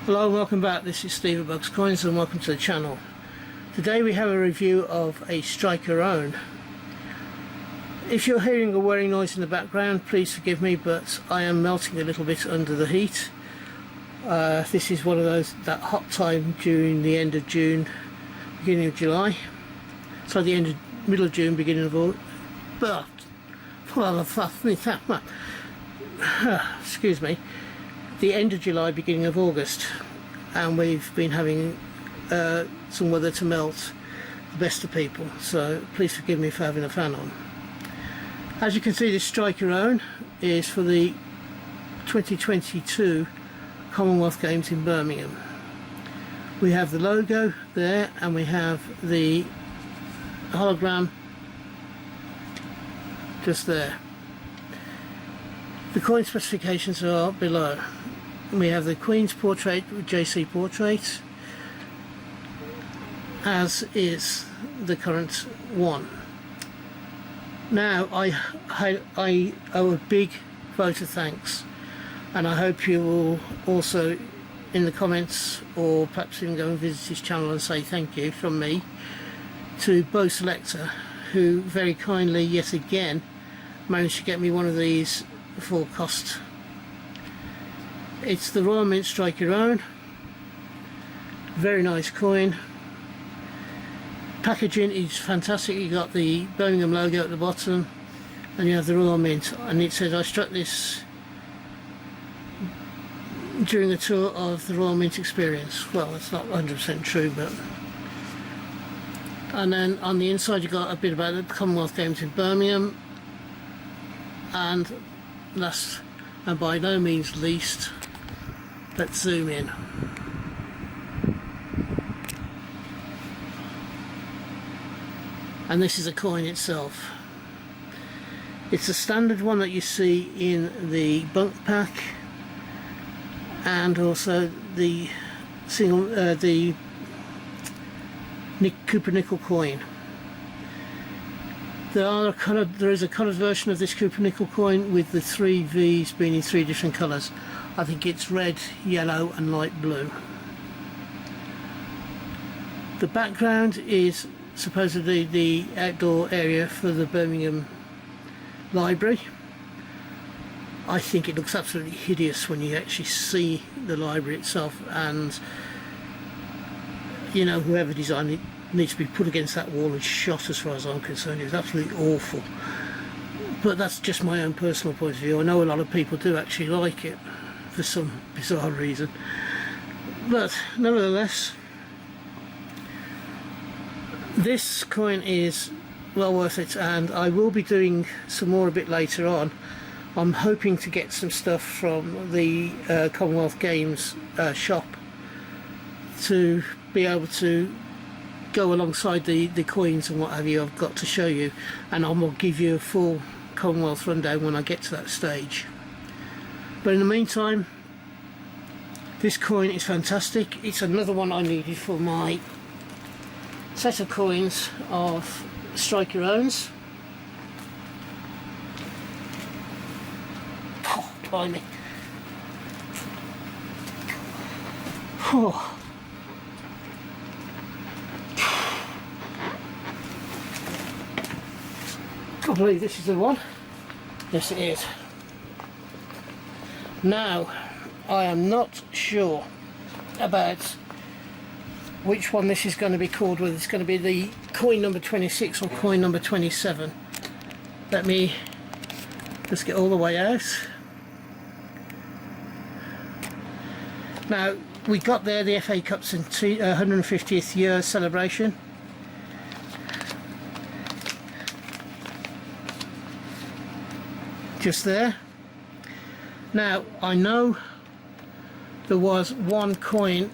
Hello and welcome back. This is Steve at Bugs Coins and welcome to the channel. Today we have a review of a Striker Own. If you're hearing a whirring noise in the background, please forgive me, but I am melting a little bit under the heat. This is one of those, that hot time during the end of June, beginning of July. So the middle of June, beginning of August. But, excuse me, the end of July, beginning of August, and we've been having some weather to melt the best of people, so please forgive me for having a fan on. As you can see, this Striker Own is for the 2022 Commonwealth Games in Birmingham. We have the logo there and we have the hologram just there. The coin specifications are below. We have the Queen's portrait with JC portrait, as is the current one. Now I owe a big vote of thanks, and I hope you will also in the comments, or perhaps even go and visit his channel and say thank you from me to Bo Selector, who very kindly yet again managed to get me one of these for cost. It's the Royal Mint Striker Own. Very nice coin. Packaging is fantastic. You got the Birmingham logo at the bottom and you have the Royal Mint, and it says I struck this during the tour of the Royal Mint experience. Well, that's not 100% true, but... And then on the inside you got a bit about the Commonwealth Games in Birmingham, and last and by no means least, let's zoom in. And this is a coin itself. It's a standard one that you see in the bunk pack, and also the single, the Cooper nickel coin. There is a coloured version of this Cooper nickel coin with the 3 V's being in 3 different colours. I think it's red, yellow and light blue. The background is supposedly the outdoor area for the Birmingham Library. I think it looks absolutely hideous when you actually see the library itself, and you know, whoever designed it needs to be put against that wall and shot, as far as I'm concerned. It's absolutely awful, but that's just my own personal point of view. I know a lot of people do actually like it for some bizarre reason, but nevertheless this coin is well worth it, and I will be doing some more a bit later on. I'm hoping to get some stuff from the Commonwealth Games shop to be able to go alongside the coins and what have you I've got to show you, and I will give you a full Commonwealth rundown when I get to that stage. But in the meantime, this coin is fantastic. It's another one I needed for my set of coins of Striker Owns. Oh, blimey. Oh. I believe this is the one. Yes, it is. Now, I am not sure about which one this is going to be called, whether it's going to be the coin number 26 or coin number 27. Let me just get all the way out. Now, we got there the FA Cup's 150th year celebration. Just there. Now, I know there was one coin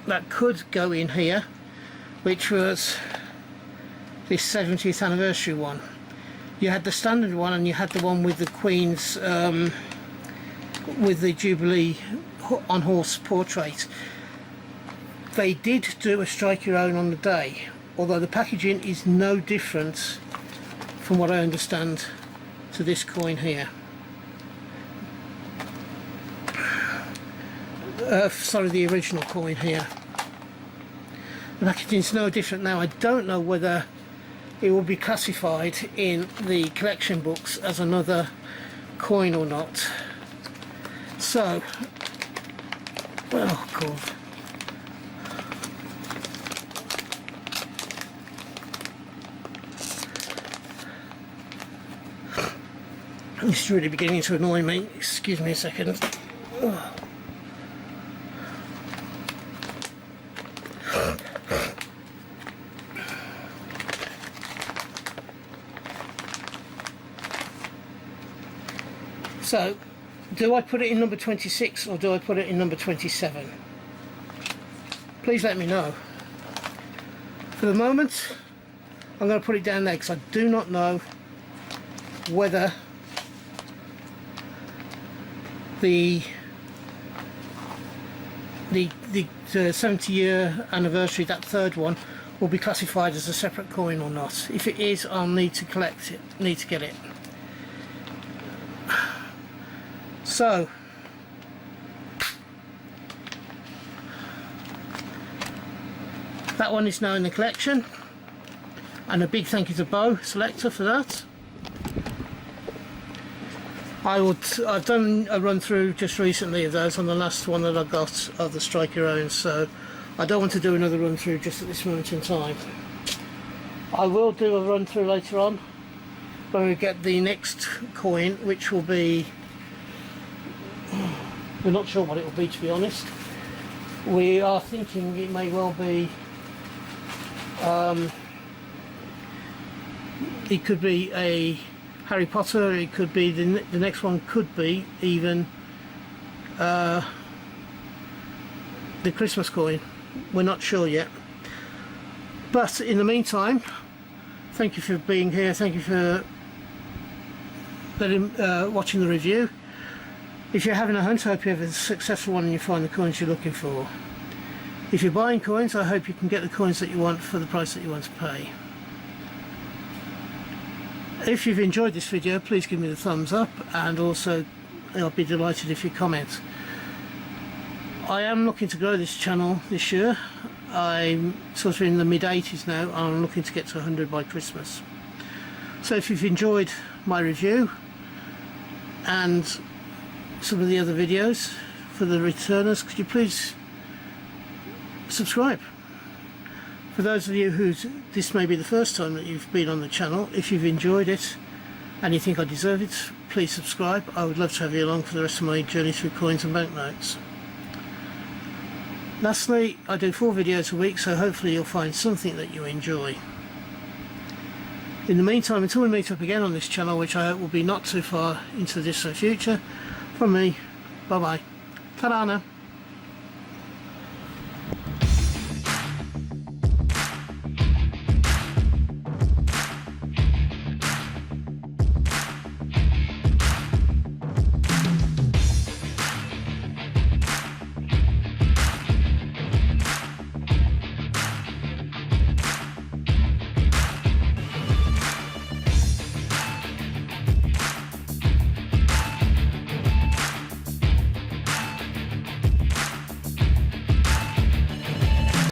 that could go in here, which was this 70th anniversary one. You had the standard one and you had the one with the Queen's with the Jubilee on horse portrait. They did do a Striker Own on the day, although the packaging is no different from what I understand to this coin here. sorry, the original coin here. The packaging's no different now. I don't know whether it will be classified in the collection books as another coin or not. So, oh God. This is really beginning to annoy me. Excuse me a second. Ugh. So, do I put it in number 26 or do I put it in number 27? Please let me know. For the moment, I'm going to put it down there because I do not know whether the 70-year anniversary, that third one, will be classified as a separate coin or not. If it is, I'll need to collect it, need to get it. So, that one is now in the collection, and a big thank you to Bo Selector for that. I've done a run through just recently of those on the last one that I got of the Strike Your Own, so I don't want to do another run through just at this moment in time. I will do a run through later on when we get the next coin, which will be, we're not sure what it will be, to be honest. We are thinking it may well be, it could be a Harry Potter, it could be, the next one could be even the Christmas coin. We're not sure yet. But in the meantime, thank you for being here, thank you for watching the review. If you're having a hunt, I hope you have a successful one and you find the coins you're looking for. If you're buying coins, I hope you can get the coins that you want for the price that you want to pay. If you've enjoyed this video, please give me the thumbs up, and also I'll be delighted if you comment. I am looking to grow this channel this year. I'm sort of in the mid-80s now, and I'm looking to get to 100 by Christmas. So if you've enjoyed my review and some of the other videos for the returners, could you please subscribe? For those of you who this may be the first time that you've been on the channel, if you've enjoyed it and you think I deserve it, please subscribe. I would love to have you along for the rest of my journey through coins and banknotes. Lastly, I do 4 videos a week, so hopefully you'll find something that you enjoy. In the meantime, until we meet up again on this channel, which I hope will be not too far into the distant future, from me, bye bye. Ta-da now.